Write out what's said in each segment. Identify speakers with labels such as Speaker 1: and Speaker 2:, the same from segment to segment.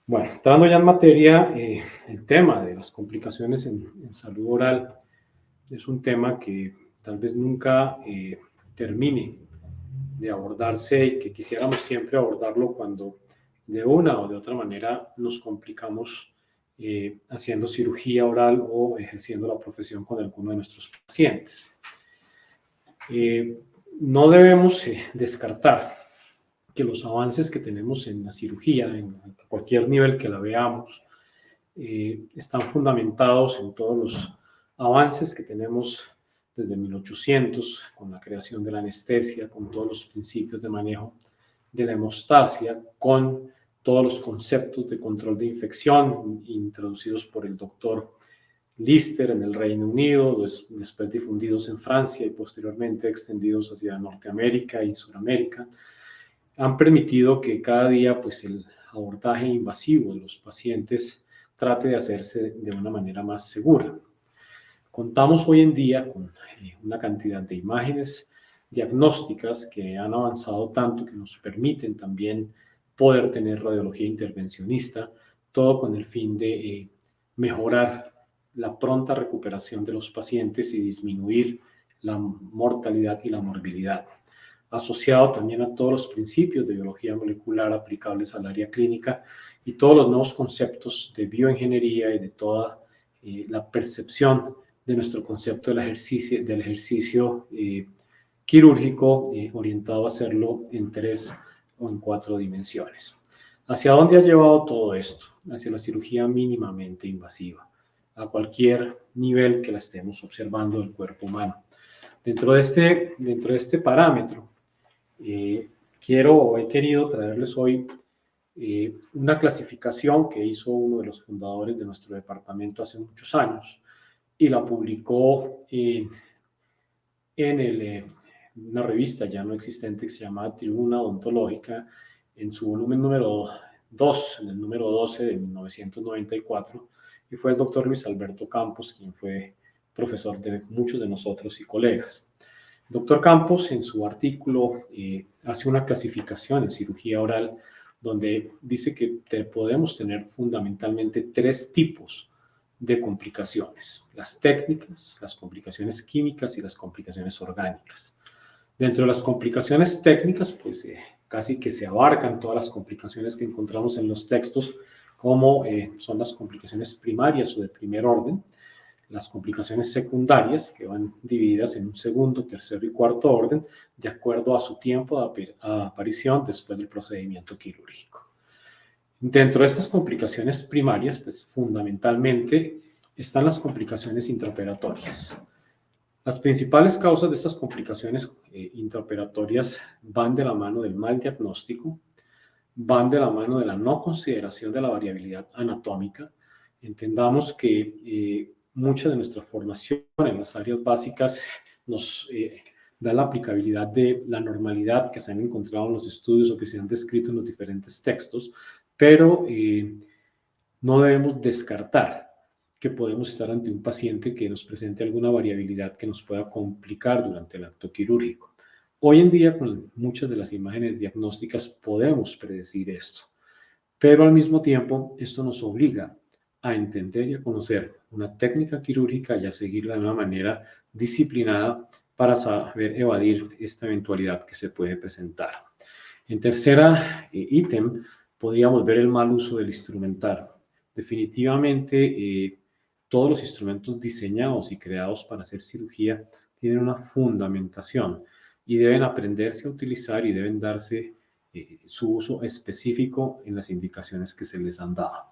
Speaker 1: Bueno, entrando ya en materia, el tema de las complicaciones en salud oral es un tema que tal vez nunca termine de abordarse y que quisiéramos siempre abordarlo cuando de una o de otra manera nos complicamos haciendo cirugía oral o ejerciendo la profesión con alguno de nuestros pacientes. Eh, no debemos descartar que los avances que tenemos en la cirugía, en cualquier nivel que la veamos, están fundamentados en todos los avances que tenemos desde 1800, con la creación de la anestesia, con todos los principios de manejo de la hemostasia, con todos los conceptos de control de infección introducidos por el doctor Lister en el Reino Unido, después difundidos en Francia y posteriormente extendidos hacia Norteamérica y Sudamérica, han permitido que cada día pues, el abordaje invasivo de los pacientes trate de hacerse de una manera más segura. Contamos hoy en día con una cantidad de imágenes diagnósticas que han avanzado tanto que nos permiten también poder tener radiología intervencionista, todo con el fin de mejorar la pronta recuperación de los pacientes y disminuir la mortalidad y la morbilidad, asociado también a todos los principios de biología molecular aplicables al área clínica y todos los nuevos conceptos de bioingeniería y de toda la percepción de nuestro concepto del ejercicio quirúrgico orientado a hacerlo en 3 o en 4 dimensiones. ¿Hacia dónde ha llevado todo esto? Hacia la cirugía mínimamente invasiva, a cualquier nivel que la estemos observando del cuerpo humano. Dentro de este parámetro, he querido traerles hoy una clasificación que hizo uno de los fundadores de nuestro departamento hace muchos años y la publicó en una revista ya no existente que se llama Tribuna Odontológica en su volumen número 2, en el número 12 de 1994, y fue el doctor Luis Alberto Campos quien fue profesor de muchos de nosotros y colegas. Doctor Campos, en su artículo, hace una clasificación en cirugía oral donde dice que podemos tener fundamentalmente 3 tipos de complicaciones: las técnicas, las complicaciones químicas y las complicaciones orgánicas. Dentro de las complicaciones técnicas, pues casi que se abarcan todas las complicaciones que encontramos en los textos, como son las complicaciones primarias o de primer orden, las complicaciones secundarias, que van divididas en un segundo, tercero y cuarto orden, de acuerdo a su tiempo de aparición después del procedimiento quirúrgico. Dentro de estas complicaciones primarias, pues fundamentalmente están las complicaciones intraoperatorias. Las principales causas de estas complicaciones intraoperatorias van de la mano del mal diagnóstico, van de la mano de la no consideración de la variabilidad anatómica. Entendamos que mucha de nuestra formación en las áreas básicas nos da la aplicabilidad de la normalidad que se han encontrado en los estudios o que se han descrito en los diferentes textos, pero no debemos descartar que podemos estar ante un paciente que nos presente alguna variabilidad que nos pueda complicar durante el acto quirúrgico. Hoy en día, con muchas de las imágenes diagnósticas, podemos predecir esto, pero al mismo tiempo, esto nos obliga a entender y a conocer una técnica quirúrgica y a seguirla de una manera disciplinada para saber evadir esta eventualidad que se puede presentar. En tercera ítem, podríamos ver el mal uso del instrumental. Definitivamente, todos los instrumentos diseñados y creados para hacer cirugía tienen una fundamentación y deben aprenderse a utilizar y deben darse su uso específico en las indicaciones que se les han dado.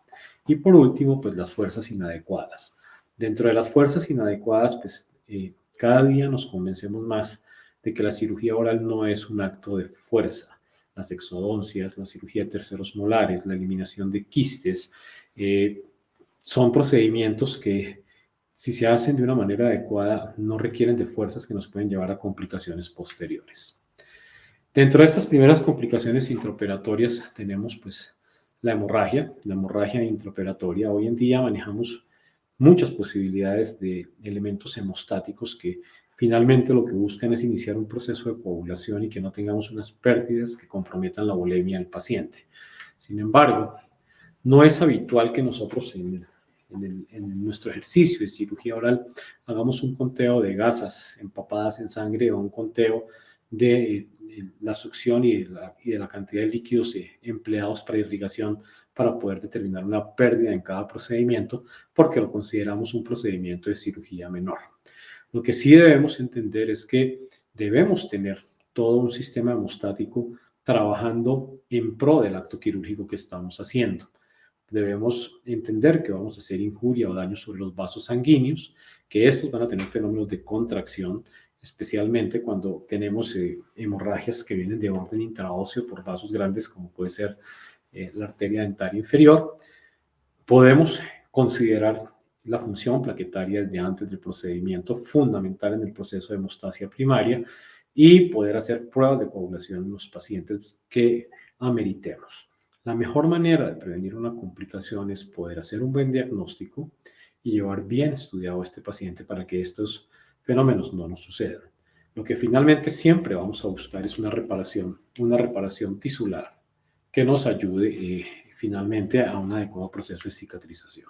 Speaker 1: Y por último, pues las fuerzas inadecuadas. Dentro de las fuerzas inadecuadas, pues cada día nos convencemos más de que la cirugía oral no es un acto de fuerza. Las exodoncias, la cirugía de terceros molares, la eliminación de quistes, son procedimientos que, si se hacen de una manera adecuada, no requieren de fuerzas que nos pueden llevar a complicaciones posteriores. Dentro de estas primeras complicaciones intraoperatorias tenemos pues la hemorragia intraoperatoria. Hoy en día manejamos muchas posibilidades de elementos hemostáticos que finalmente lo que buscan es iniciar un proceso de coagulación y que no tengamos unas pérdidas que comprometan la volemia del paciente. Sin embargo, No es habitual que nosotros en nuestro ejercicio de cirugía oral hagamos un conteo de gasas empapadas en sangre o un conteo de la succión y de la cantidad de líquidos empleados para irrigación para poder determinar una pérdida en cada procedimiento, porque lo consideramos un procedimiento de cirugía menor. Lo que sí debemos entender es que debemos tener todo un sistema hemostático trabajando en pro del acto quirúrgico que estamos haciendo. Debemos entender que vamos a hacer injuria o daño sobre los vasos sanguíneos, que estos van a tener fenómenos de contracción, especialmente cuando tenemos hemorragias que vienen de orden intraóseo por vasos grandes, como puede ser la arteria dentaria inferior. Podemos considerar la función plaquetaria desde antes del procedimiento, fundamental en el proceso de hemostasia primaria, y poder hacer pruebas de coagulación en los pacientes que ameritemos. La mejor manera de prevenir una complicación es poder hacer un buen diagnóstico y llevar bien estudiado a este paciente para que estos fenómenos no nos sucedan. Lo que finalmente siempre vamos a buscar es una reparación tisular que nos ayude finalmente a un adecuado proceso de cicatrización.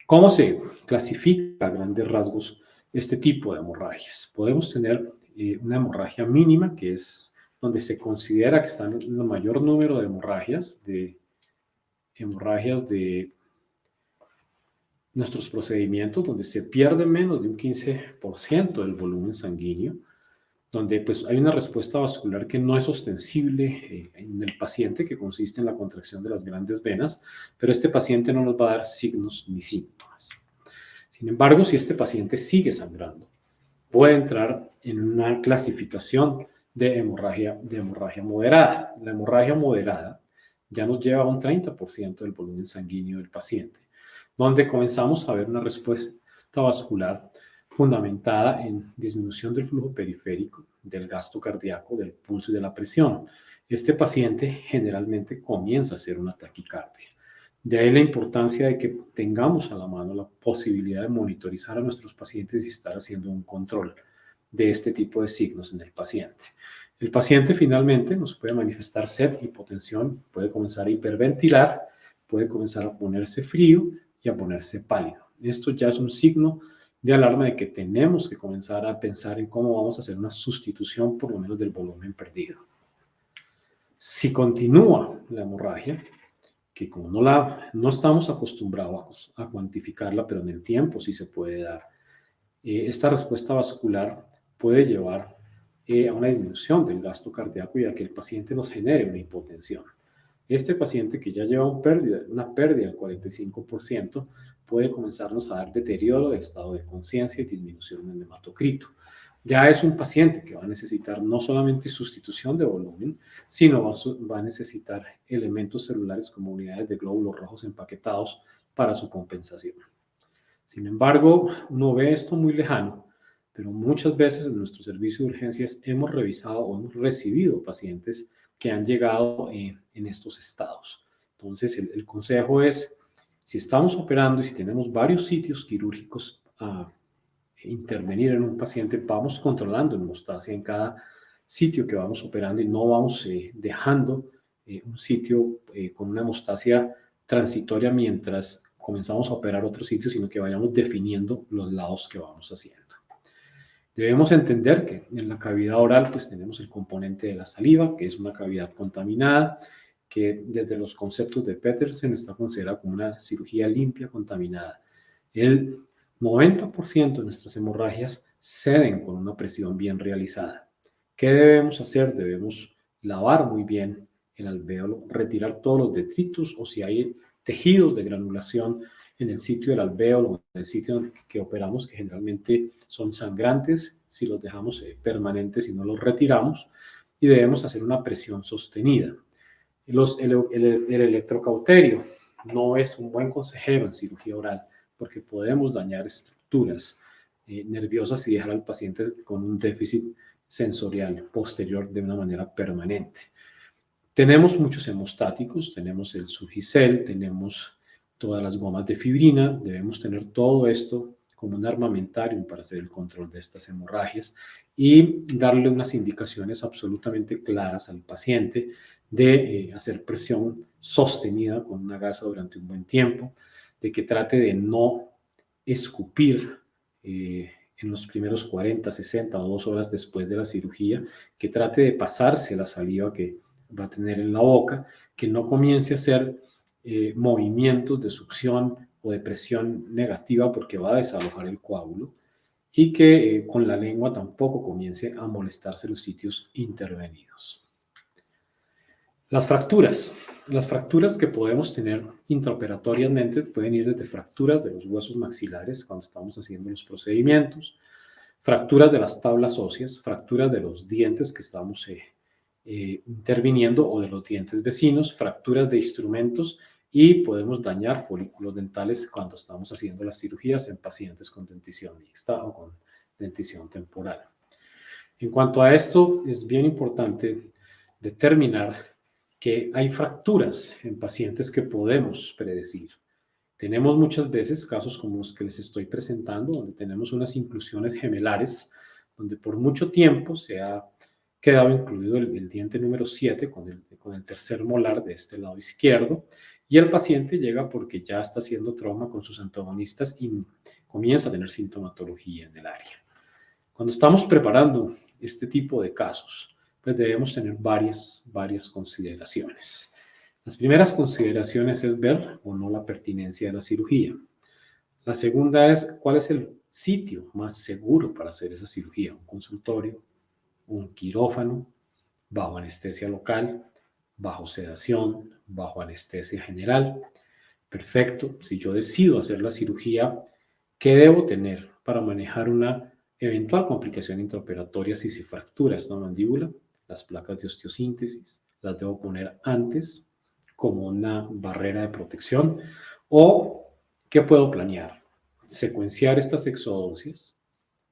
Speaker 1: ¿Cómo se clasifica a grandes rasgos este tipo de hemorragias? Podemos tener una hemorragia mínima, que es donde se considera que están el mayor número de hemorragias de nuestros procedimientos, donde se pierde menos de un 15% del volumen sanguíneo, donde pues hay una respuesta vascular que no es ostensible en el paciente, que consiste en la contracción de las grandes venas, pero este paciente no nos va a dar signos ni síntomas. Sin embargo, si este paciente sigue sangrando, puede entrar en una clasificación de hemorragia moderada. La hemorragia moderada ya nos lleva a un 30% del volumen sanguíneo del paciente, donde comenzamos a ver una respuesta vascular fundamentada en disminución del flujo periférico, del gasto cardíaco, del pulso y de la presión. Este paciente generalmente comienza a hacer una taquicardia. De ahí la importancia de que tengamos a la mano la posibilidad de monitorizar a nuestros pacientes y estar haciendo un control de este tipo de signos en el paciente. El paciente finalmente nos puede manifestar sed, hipotensión, puede comenzar a hiperventilar, puede comenzar a ponerse frío y a ponerse pálido. Esto ya es un signo de alarma de que tenemos que comenzar a pensar en cómo vamos a hacer una sustitución por lo menos del volumen perdido. Si continúa la hemorragia, que como no estamos acostumbrados a cuantificarla, pero en el tiempo sí se puede dar, esta respuesta vascular puede llevar a una disminución del gasto cardíaco y a que el paciente nos genere una hipotensión. Este paciente que ya lleva una pérdida del 45% puede comenzarnos a dar deterioro del estado de conciencia y disminución en el hematocrito. Ya es un paciente que va a necesitar no solamente sustitución de volumen, sino va a necesitar elementos celulares como unidades de glóbulos rojos empaquetados para su compensación. Sin embargo, uno ve esto muy lejano, pero muchas veces en nuestro servicio de urgencias hemos revisado o hemos recibido pacientes que han llegado en estos estados. Entonces, el consejo es, si estamos operando y si tenemos varios sitios quirúrgicos a intervenir en un paciente, vamos controlando la hemostasia en cada sitio que vamos operando y no vamos dejando un sitio con una hemostasia transitoria mientras comenzamos a operar otro sitio, sino que vayamos definiendo los lados que vamos haciendo. Debemos entender que en la cavidad oral pues tenemos el componente de la saliva, que es una cavidad contaminada, que desde los conceptos de Petersen está considerada como una cirugía limpia contaminada. El 90% de nuestras hemorragias ceden con una presión bien realizada. ¿Qué debemos hacer? Debemos lavar muy bien el alvéolo, retirar todos los detritus o si hay tejidos de granulación en el sitio del alvéolo, en el sitio que operamos, que generalmente son sangrantes, si los dejamos permanentes y no los retiramos, y debemos hacer una presión sostenida. El electrocauterio no es un buen consejero en cirugía oral porque podemos dañar estructuras nerviosas y dejar al paciente con un déficit sensorial posterior de una manera permanente. Tenemos muchos hemostáticos, tenemos el Sugicel, tenemos todas las gomas de fibrina, debemos tener todo esto como un armamentario para hacer el control de estas hemorragias y darle unas indicaciones absolutamente claras al paciente de hacer presión sostenida con una gasa durante un buen tiempo, de que trate de no escupir en los primeros 40, 60 o 2 horas después de la cirugía, que trate de pasarse la saliva que va a tener en la boca, que no comience a hacer movimientos de succión o de presión negativa porque va a desalojar el coágulo, y que con la lengua tampoco comience a molestarse los sitios intervenidos. Las fracturas que podemos tener intraoperatoriamente pueden ir desde fracturas de los huesos maxilares cuando estamos haciendo los procedimientos, fracturas de las tablas óseas, fracturas de los dientes que estamos interviniendo o de los dientes vecinos, fracturas de instrumentos, y podemos dañar folículos dentales cuando estamos haciendo las cirugías en pacientes con dentición mixta o con dentición temporal. En cuanto a esto, es bien importante determinar que hay fracturas en pacientes que podemos predecir. Tenemos muchas veces casos como los que les estoy presentando, donde tenemos unas inclusiones gemelares, donde por mucho tiempo se ha quedado incluido el diente número 7 con el tercer molar de este lado izquierdo, y el paciente llega porque ya está haciendo trauma con sus antagonistas y comienza a tener sintomatología en el área. Cuando estamos preparando este tipo de casos, pues debemos tener varias consideraciones. Las primeras consideraciones es ver o no la pertinencia de la cirugía. La segunda es cuál es el sitio más seguro para hacer esa cirugía, un consultorio, un quirófano, bajo anestesia local, bajo sedación, bajo anestesia general. Perfecto, si yo decido hacer la cirugía, ¿qué debo tener para manejar una eventual complicación intraoperatoria si se fractura esta mandíbula? Las placas de osteosíntesis las debo poner antes como una barrera de protección. ¿O qué puedo planear? Secuenciar estas exodoncias,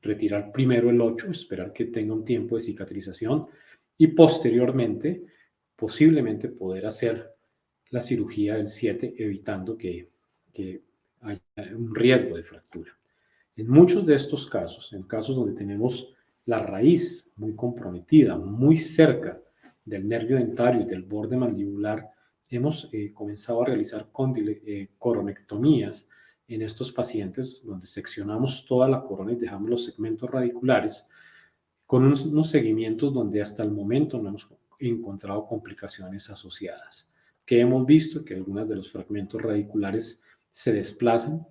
Speaker 1: retirar primero el 8, esperar que tenga un tiempo de cicatrización y posteriormente posiblemente poder hacer la cirugía del 7 evitando que haya un riesgo de fractura. En muchos de estos casos, en casos donde tenemos la raíz muy comprometida, muy cerca del nervio dentario y del borde mandibular, hemos comenzado a realizar coronectomías en estos pacientes, donde seccionamos toda la corona y dejamos los segmentos radiculares, con unos seguimientos donde hasta el momento no hemos encontrado complicaciones asociadas. Que hemos visto que algunos de los fragmentos radiculares se desplazan,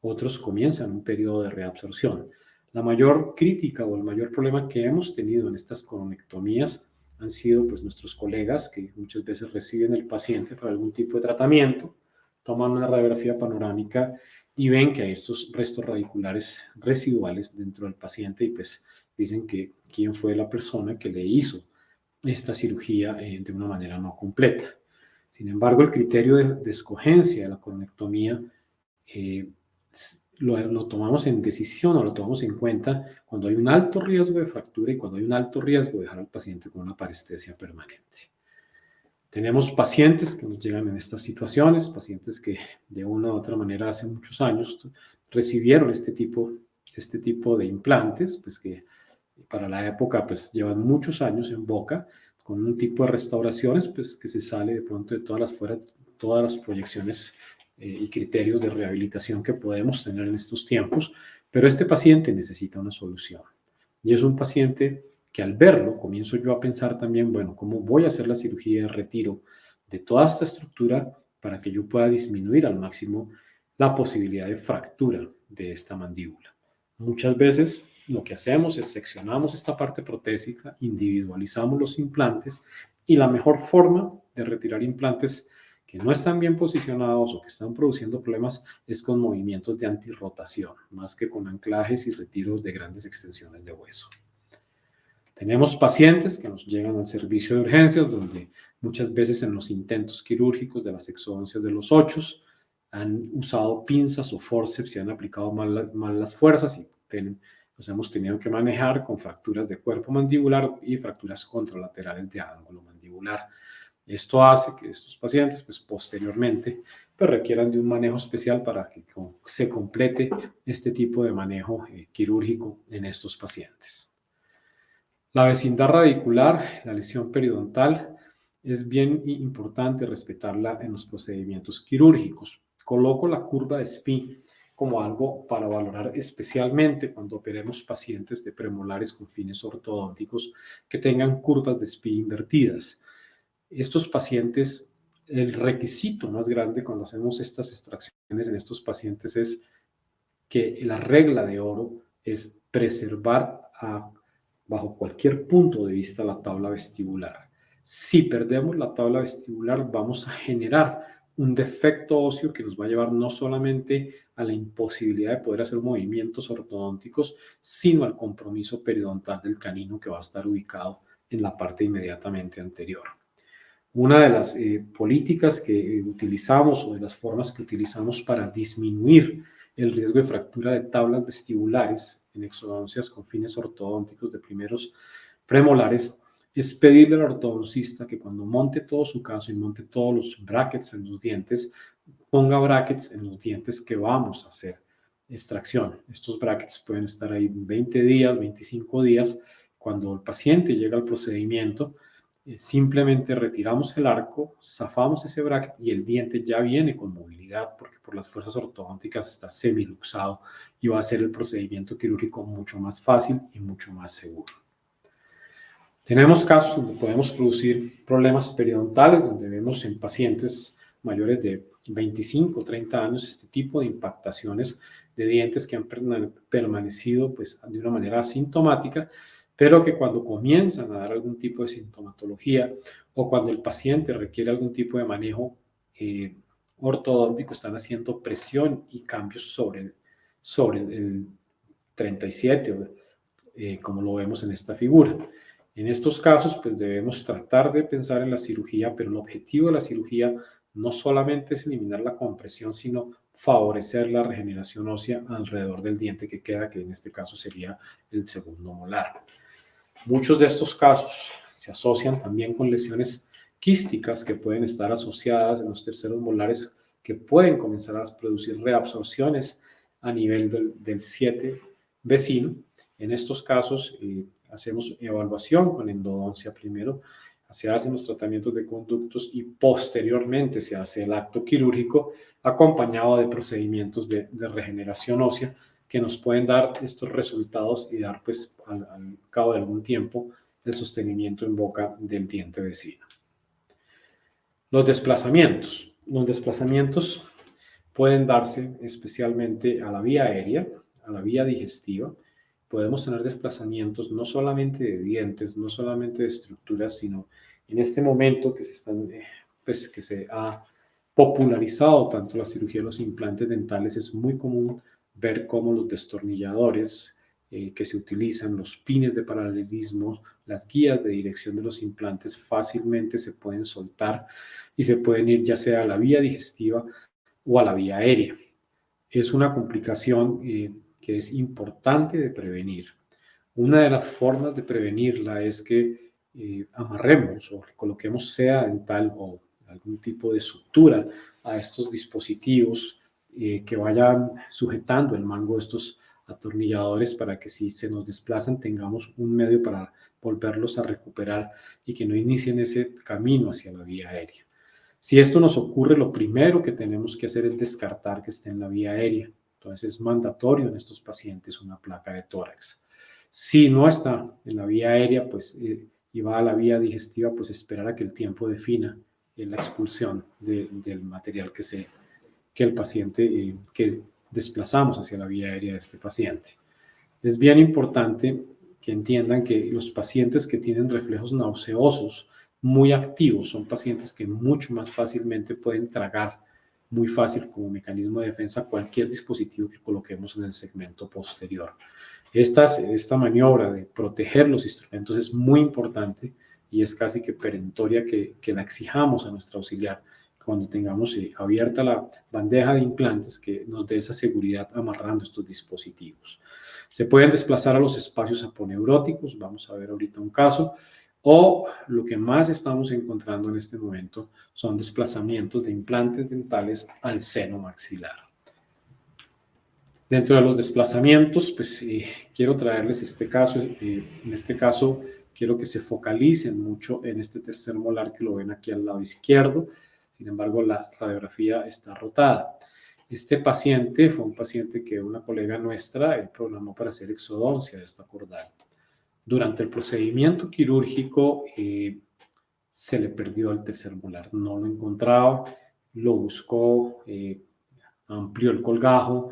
Speaker 1: otros comienzan un periodo de reabsorción. La mayor crítica o el mayor problema que hemos tenido en estas coronectomías han sido pues nuestros colegas que muchas veces reciben el paciente para algún tipo de tratamiento, toman una radiografía panorámica y ven que hay estos restos radiculares residuales dentro del paciente y pues dicen que quién fue la persona que le hizo esta cirugía de una manera no completa. Sin embargo, el criterio de escogencia de la coronectomía lo tomamos en decisión o lo tomamos en cuenta cuando hay un alto riesgo de fractura y cuando hay un alto riesgo de dejar al paciente con una parestesia permanente. Tenemos pacientes que nos llegan en estas situaciones, pacientes que de una u otra manera hace muchos años recibieron este tipo de implantes, pues que para la época pues llevan muchos años en boca, con un tipo de restauraciones pues que se sale de pronto de todas las proyecciones y criterios de rehabilitación que podemos tener en estos tiempos, pero este paciente necesita una solución. Y es un paciente que al verlo comienzo yo a pensar también, bueno, ¿cómo voy a hacer la cirugía de retiro de toda esta estructura para que yo pueda disminuir al máximo la posibilidad de fractura de esta mandíbula? Muchas veces lo que hacemos es seccionamos esta parte protésica, individualizamos los implantes y la mejor forma de retirar implantes que no están bien posicionados o que están produciendo problemas es con movimientos de antirrotación, más que con anclajes y retiros de grandes extensiones de hueso. Tenemos pacientes que nos llegan al servicio de urgencias, donde muchas veces en los intentos quirúrgicos de las exodoncias de los 8 han usado pinzas o forceps y han aplicado mal las fuerzas y los hemos tenido que manejar con fracturas de cuerpo mandibular y fracturas contralaterales de ángulo mandibular. Esto hace que estos pacientes, pues posteriormente, pues, requieran de un manejo especial para que se complete este tipo de manejo quirúrgico en estos pacientes. La vecindad radicular, la lesión periodontal, es bien importante respetarla en los procedimientos quirúrgicos. Coloco la curva de SPI como algo para valorar especialmente cuando operemos pacientes de premolares con fines ortodónticos que tengan curvas de SPI invertidas. Estos pacientes, el requisito más grande cuando hacemos estas extracciones en estos pacientes es que la regla de oro es preservar bajo cualquier punto de vista la tabla vestibular. Si perdemos la tabla vestibular, vamos a generar un defecto óseo que nos va a llevar no solamente a la imposibilidad de poder hacer movimientos ortodónticos, sino al compromiso periodontal del canino que va a estar ubicado en la parte inmediatamente anterior. Una de las políticas que utilizamos o de las formas que utilizamos para disminuir el riesgo de fractura de tablas vestibulares en exodoncias con fines ortodónticos de primeros premolares es pedirle al ortodoncista que cuando monte todo su caso y monte todos los brackets en los dientes, ponga brackets en los dientes que vamos a hacer extracción. Estos brackets pueden estar ahí 20 días, 25 días. Cuando el paciente llega al procedimiento, simplemente retiramos el arco, zafamos ese bracket y el diente ya viene con movilidad porque por las fuerzas ortodónticas está semiluxado y va a ser el procedimiento quirúrgico mucho más fácil y mucho más seguro. Tenemos casos donde podemos producir problemas periodontales, donde vemos en pacientes mayores de 25 o 30 años este tipo de impactaciones de dientes que han permanecido pues, de una manera asintomática, pero que cuando comienzan a dar algún tipo de sintomatología o cuando el paciente requiere algún tipo de manejo ortodóntico, están haciendo presión y cambios sobre el 37, como lo vemos en esta figura. En estos casos, pues debemos tratar de pensar en la cirugía, pero el objetivo de la cirugía no solamente es eliminar la compresión, sino favorecer la regeneración ósea alrededor del diente que queda, que en este caso sería el segundo molar. Muchos de estos casos se asocian también con lesiones quísticas que pueden estar asociadas en los terceros molares, que pueden comenzar a producir reabsorciones a nivel del 7 vecino. En estos casos, hacemos evaluación con endodoncia primero, se hacen los tratamientos de conductos y posteriormente se hace el acto quirúrgico acompañado de procedimientos de regeneración ósea que nos pueden dar estos resultados y dar pues al cabo de algún tiempo el sostenimiento en boca del diente vecino. Los desplazamientos. Los desplazamientos pueden darse especialmente a la vía aérea, a la vía digestiva. Podemos tener desplazamientos no solamente de dientes, no solamente de estructuras, sino en este momento que que se ha popularizado tanto la cirugía de los implantes dentales, es muy común ver cómo los destornilladores que se utilizan, los pines de paralelismo, las guías de dirección de los implantes fácilmente se pueden soltar y se pueden ir ya sea a la vía digestiva o a la vía aérea. Es una complicación que es importante de prevenir. Una de las formas de prevenirla es que amarremos o coloquemos seda dental o algún tipo de sutura a estos dispositivos que vayan sujetando el mango de estos atornilladores para que si se nos desplazan tengamos un medio para volverlos a recuperar y que no inicien ese camino hacia la vía aérea. Si esto nos ocurre, lo primero que tenemos que hacer es descartar que esté en la vía aérea. Entonces es mandatorio en estos pacientes una placa de tórax. Si no está en la vía aérea y va a la vía digestiva, pues esperar a que el tiempo defina la expulsión del material que el paciente, que desplazamos hacia la vía aérea de este paciente. Es bien importante que entiendan que los pacientes que tienen reflejos nauseosos muy activos son pacientes que mucho más fácilmente pueden tragar muy fácil como mecanismo de defensa cualquier dispositivo que coloquemos en el segmento posterior. Esta maniobra de proteger los instrumentos es muy importante y es casi que perentoria que la exijamos a nuestra auxiliar cuando tengamos abierta la bandeja de implantes, que nos dé esa seguridad amarrando estos dispositivos. Se pueden desplazar a los espacios aponeuróticos, vamos a ver ahorita un caso, o lo que más estamos encontrando en este momento son desplazamientos de implantes dentales al seno maxilar. Dentro de los desplazamientos, pues quiero traerles este caso. En este caso quiero que se focalicen mucho en este tercer molar que lo ven aquí al lado izquierdo. Sin embargo, la radiografía está rotada. Este paciente fue un paciente que una colega nuestra programó para hacer exodoncia de esta cordal. Durante el procedimiento quirúrgico se le perdió el tercer molar, no lo encontraba, lo buscó, amplió el colgajo,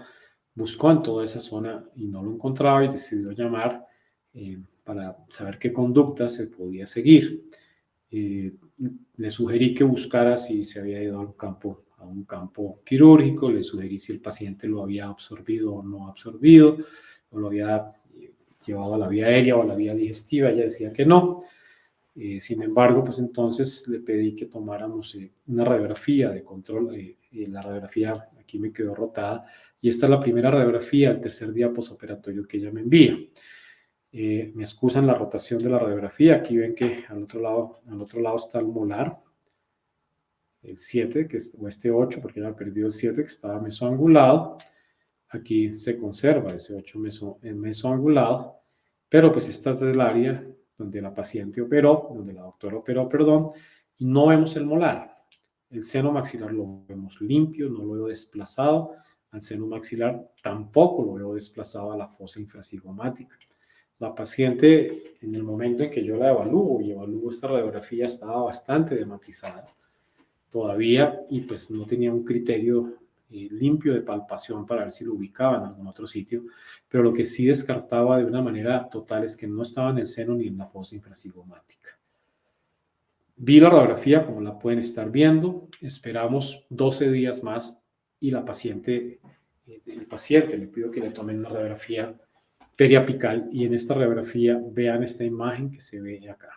Speaker 1: buscó en toda esa zona y no lo encontraba y decidió llamar para saber qué conducta se podía seguir. Le sugerí que buscara si se había ido a un campo quirúrgico, le sugerí si el paciente lo había absorbido o no absorbido, o lo había llevado a la vía aérea o a la vía digestiva. Ella decía que no. Sin embargo, pues entonces le pedí que tomáramos una radiografía de control. La radiografía aquí me quedó rotada y esta es la primera radiografía, el tercer día posoperatorio que ella me envía. Me excusan la rotación de la radiografía. Aquí ven que al otro lado está el molar, el 7, o este 8, porque ya perdido el 7, que estaba mesoangulado. Aquí se conserva ese 8 mesoangulado, pero pues esta es el área donde la paciente operó, donde la doctora operó, perdón, y no vemos el molar. El seno maxilar lo vemos limpio, no lo veo desplazado al seno maxilar, tampoco lo veo desplazado a la fosa infracigomática. La paciente, en el momento en que yo la evalúo esta radiografía, estaba bastante dematizada todavía y pues no tenía un criterio limpio de palpación para ver si lo ubicaba en algún otro sitio, pero lo que sí descartaba de una manera total es que no estaba en el seno ni en la fosa infracigomática. Vi la radiografía como la pueden estar viendo, esperamos 12 días más y el paciente le pido que le tomen una radiografía periapical y en esta radiografía vean esta imagen que se ve acá.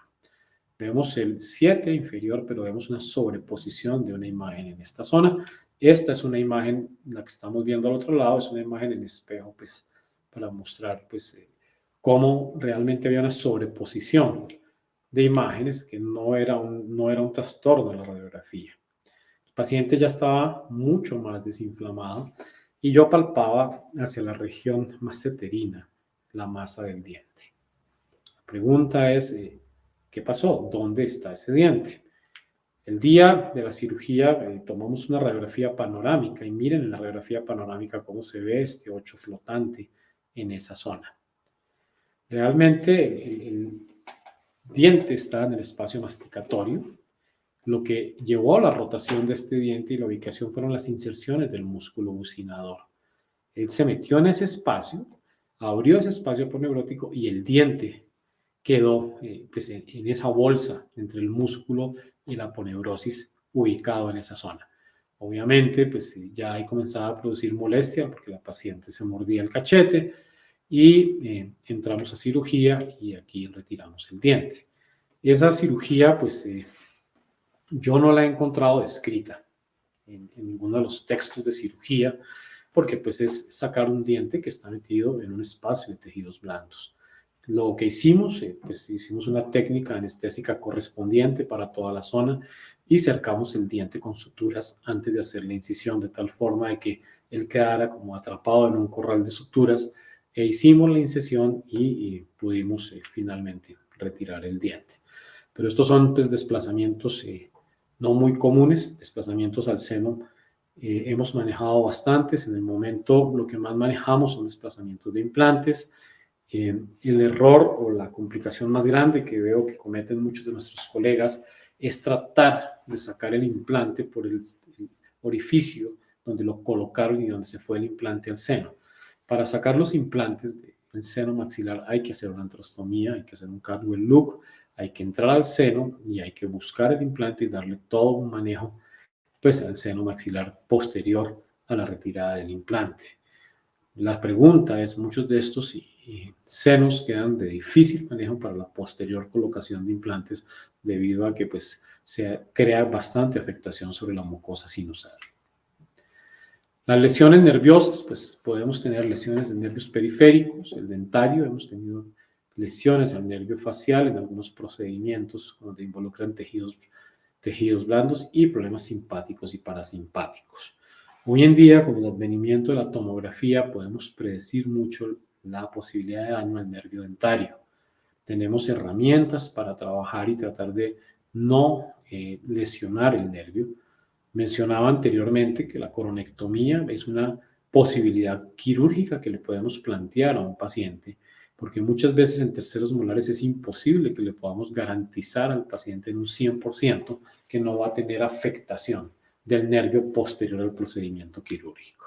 Speaker 1: Vemos el 7 inferior, pero vemos una sobreposición de una imagen en esta zona. Esta es una imagen, la que estamos viendo al otro lado, es una imagen en espejo, pues, para mostrar, pues, cómo realmente había una sobreposición de imágenes que no era un trastorno en la radiografía. El paciente ya estaba mucho más desinflamado y yo palpaba hacia la región masseterina, la masa del diente. La pregunta es, ¿qué pasó? ¿Dónde está ese diente? El día de la cirugía tomamos una radiografía panorámica y miren en la radiografía panorámica cómo se ve este 8 flotante en esa zona. Realmente el diente está en el espacio masticatorio. Lo que llevó a la rotación de este diente y la ubicación fueron las inserciones del músculo bucinador. Él se metió en ese espacio, abrió ese espacio poneurótico y el diente quedó pues en esa bolsa entre el músculo y la poneurosis ubicado en esa zona. Obviamente, pues ya ahí comenzaba a producir molestia porque la paciente se mordía el cachete y entramos a cirugía y aquí retiramos el diente. Esa cirugía, pues yo no la he encontrado descrita en ninguno de los textos de cirugía porque pues es sacar un diente que está metido en un espacio de tejidos blandos. Lo que hicimos, pues hicimos una técnica anestésica correspondiente para toda la zona y cercamos el diente con suturas antes de hacer la incisión, de tal forma de que él quedara como atrapado en un corral de suturas e hicimos la incisión y pudimos finalmente retirar el diente. Pero estos son pues desplazamientos no muy comunes, desplazamientos al seno. Hemos manejado bastantes, en el momento lo que más manejamos son desplazamientos de implantes. El error o la complicación más grande que veo que cometen muchos de nuestros colegas es tratar de sacar el implante por el orificio donde lo colocaron y donde se fue el implante al seno. Para sacar los implantes del seno maxilar hay que hacer una antrostomía, hay que hacer un Cadwell look, hay que entrar al seno y hay que buscar el implante y darle todo un manejo pues, al seno maxilar posterior a la retirada del implante. La pregunta es, muchos de estos senos quedan de difícil manejo para la posterior colocación de implantes debido a que pues, se crea bastante afectación sobre la mucosa sinusal. Las lesiones nerviosas, pues podemos tener lesiones de nervios periféricos, el dentario, hemos tenido lesiones al nervio facial en algunos procedimientos donde involucran tejidos blandos y problemas simpáticos y parasimpáticos. Hoy en día, con el advenimiento de la tomografía, podemos predecir mucho la posibilidad de daño al nervio dentario. tenemos herramientas para trabajar y tratar de no lesionar el nervio. Mencionaba anteriormente que la coronectomía es una posibilidad quirúrgica que le podemos plantear a un paciente, porque muchas veces en terceros molares es imposible que le podamos garantizar al paciente en un 100% que no va a tener afectación del nervio posterior al procedimiento quirúrgico.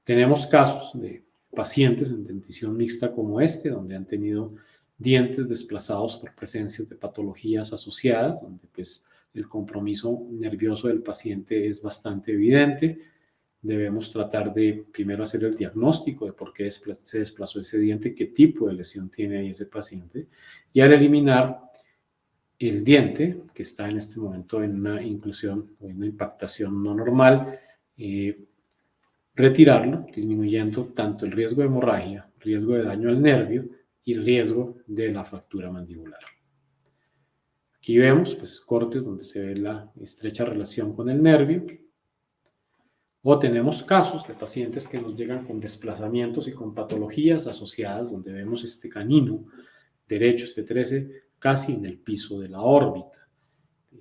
Speaker 1: Tenemos casos de pacientes en dentición mixta como este, donde han tenido dientes desplazados por presencias de patologías asociadas, donde pues el compromiso nervioso del paciente es bastante evidente. Debemos tratar de primero hacer el diagnóstico de por qué se desplazó ese diente, qué tipo de lesión tiene ahí ese paciente, y al eliminar el diente, que está en este momento en una inclusión o en una impactación no normal, retirarlo, disminuyendo tanto el riesgo de hemorragia, riesgo de daño al nervio y riesgo de la fractura mandibular. Aquí vemos pues, cortes donde se ve la estrecha relación con el nervio. O tenemos casos de pacientes que nos llegan con desplazamientos y con patologías asociadas, donde vemos este canino derecho, este 13, casi en el piso de la órbita.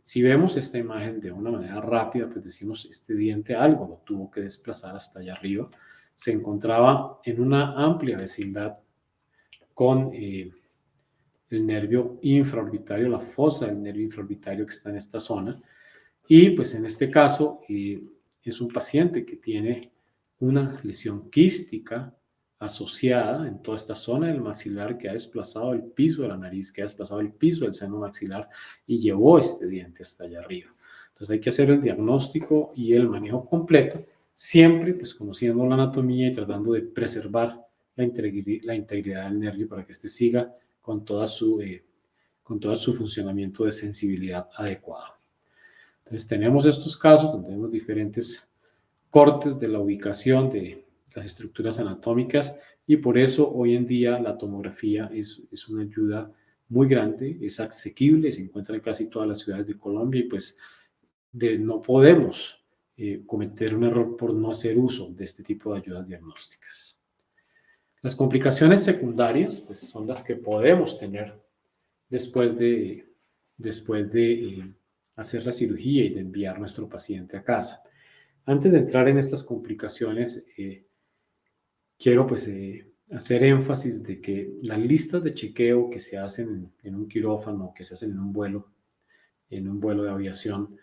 Speaker 1: Si vemos esta imagen de una manera rápida, pues decimos, este diente algo lo tuvo que desplazar hasta allá arriba. Se encontraba en una amplia vecindad con el nervio infraorbitario, la fosa del nervio infraorbitario que está en esta zona. Y pues en este caso es un paciente que tiene una lesión quística asociada en toda esta zona del maxilar que ha desplazado el piso de la nariz, que ha desplazado el piso del seno maxilar y llevó este diente hasta allá arriba. Entonces hay que hacer el diagnóstico y el manejo completo, siempre pues conociendo la anatomía y tratando de preservar la integridad del nervio para que éste siga con todo su funcionamiento de sensibilidad adecuado. Entonces tenemos estos casos donde vemos diferentes cortes de la ubicación de las estructuras anatómicas y por eso hoy en día la tomografía es una ayuda muy grande, es asequible, se encuentra en casi todas las ciudades de Colombia y pues no podemos cometer un error por no hacer uso de este tipo de ayudas diagnósticas. Las complicaciones secundarias pues, son las que podemos tener después de hacer la cirugía y de enviar a nuestro paciente a casa. Antes de entrar en estas complicaciones, quiero pues, hacer énfasis de que las listas de chequeo que se hacen en un quirófano, que se hacen en un vuelo de aviación,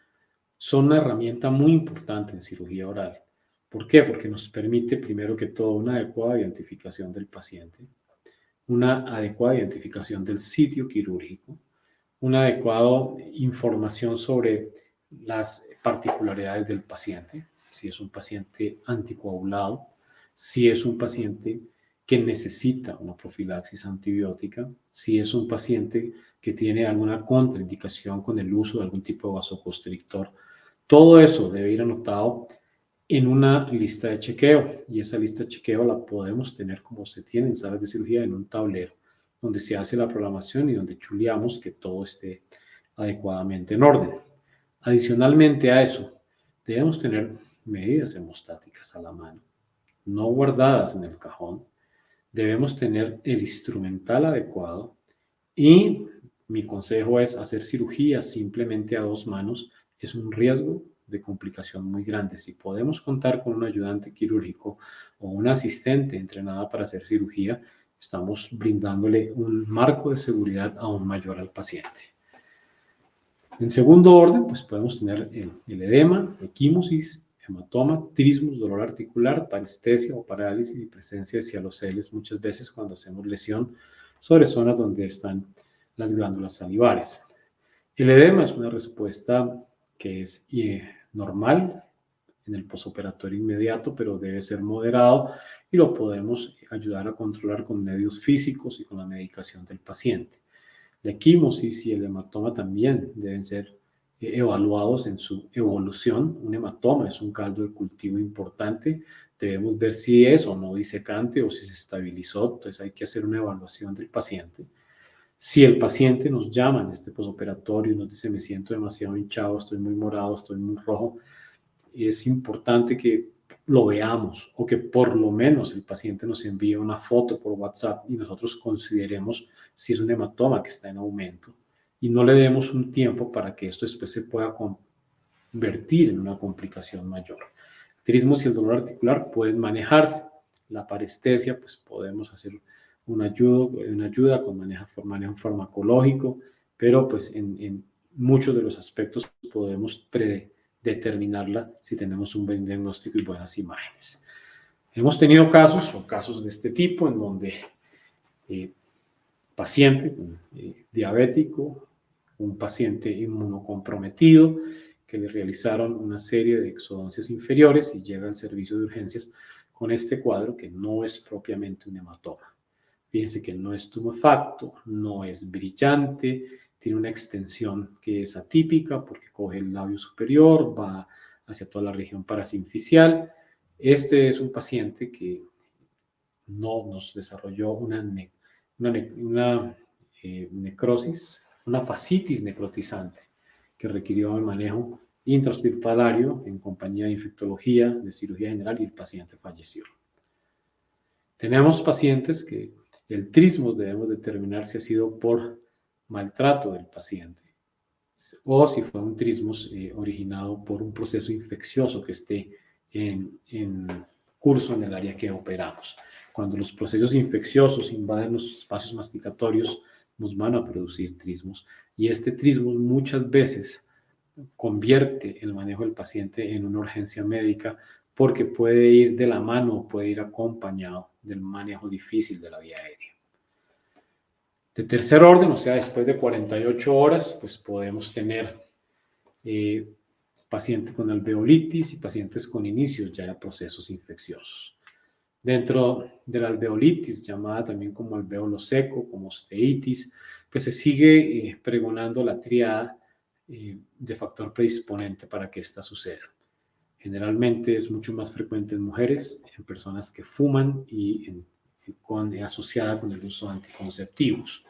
Speaker 1: son una herramienta muy importante en cirugía oral. ¿Por qué? Porque nos permite, primero que todo, una adecuada identificación del paciente, una adecuada identificación del sitio quirúrgico, una adecuada información sobre las particularidades del paciente, si es un paciente anticoagulado, si es un paciente que necesita una profilaxis antibiótica, si es un paciente que tiene alguna contraindicación con el uso de algún tipo de vasoconstrictor. Todo eso debe ir anotado en una lista de chequeo y esa lista de chequeo la podemos tener como se tiene en salas de cirugía en un tablero donde se hace la programación y donde chuleamos que todo esté adecuadamente en orden. Adicionalmente a eso, debemos tener medidas hemostáticas a la mano, no guardadas en el cajón. Debemos tener el instrumental adecuado y mi consejo es hacer cirugía simplemente a 2 manos. Es un riesgo de complicación muy grande. Si podemos contar con un ayudante quirúrgico o un asistente entrenada para hacer cirugía, estamos brindándole un marco de seguridad aún mayor al paciente. En segundo orden, pues podemos tener el edema, equimosis, hematoma, trismus, dolor articular, parestesia o parálisis y presencia de cialoceles muchas veces cuando hacemos lesión sobre zonas donde están las glándulas salivares. El edema es una respuesta que es normal en el posoperatorio inmediato, pero debe ser moderado y lo podemos ayudar a controlar con medios físicos y con la medicación del paciente. La equimosis y el hematoma también deben ser evaluados en su evolución. Un hematoma es un caldo de cultivo importante. Debemos ver si es o no disecante o si se estabilizó. Entonces hay que hacer una evaluación del paciente. Si el paciente nos llama en este posoperatorio y nos dice me siento demasiado hinchado, estoy muy morado, estoy muy rojo, es importante que lo veamos o que por lo menos el paciente nos envíe una foto por WhatsApp y nosotros consideremos si es un hematoma que está en aumento y no le demos un tiempo para que esto después se pueda convertir en una complicación mayor. El trismos y el dolor articular pueden manejarse. La parestesia, pues podemos hacer una ayuda con manejo farmacológico, pero pues en muchos de los aspectos podemos predeterminarla si tenemos un buen diagnóstico y buenas imágenes. Hemos tenido casos de este tipo en donde paciente diabético, un paciente inmunocomprometido, que le realizaron una serie de exodoncias inferiores y llega al servicio de urgencias con este cuadro que no es propiamente un hematoma. Fíjense que no es tumefacto, no es brillante, tiene una extensión que es atípica porque coge el labio superior, va hacia toda la región parasinficial. Este es un paciente que no nos desarrolló una necrosis, una fascitis necrotizante que requirió el manejo intrahospitalario en compañía de infectología, de cirugía general y el paciente falleció. Tenemos pacientes que el trismos debemos determinar si ha sido por maltrato del paciente o si fue un trismos originado por un proceso infeccioso que esté en curso en el área que operamos. Cuando los procesos infecciosos invaden los espacios masticatorios, nos van a producir trismos y este trismos muchas veces convierte el manejo del paciente en una urgencia médica porque puede ir de la mano o puede ir acompañado del manejo difícil de la vía aérea. De tercer orden, o sea, después de 48 horas, pues podemos tener pacientes con alveolitis y pacientes con inicios ya de procesos infecciosos. Dentro de la alveolitis, llamada también como alveolo seco, como osteitis, pues se sigue pregonando la triada de factor predisponente para que esta suceda. Generalmente es mucho más frecuente en mujeres, en personas que fuman y asociada con el uso de anticonceptivos.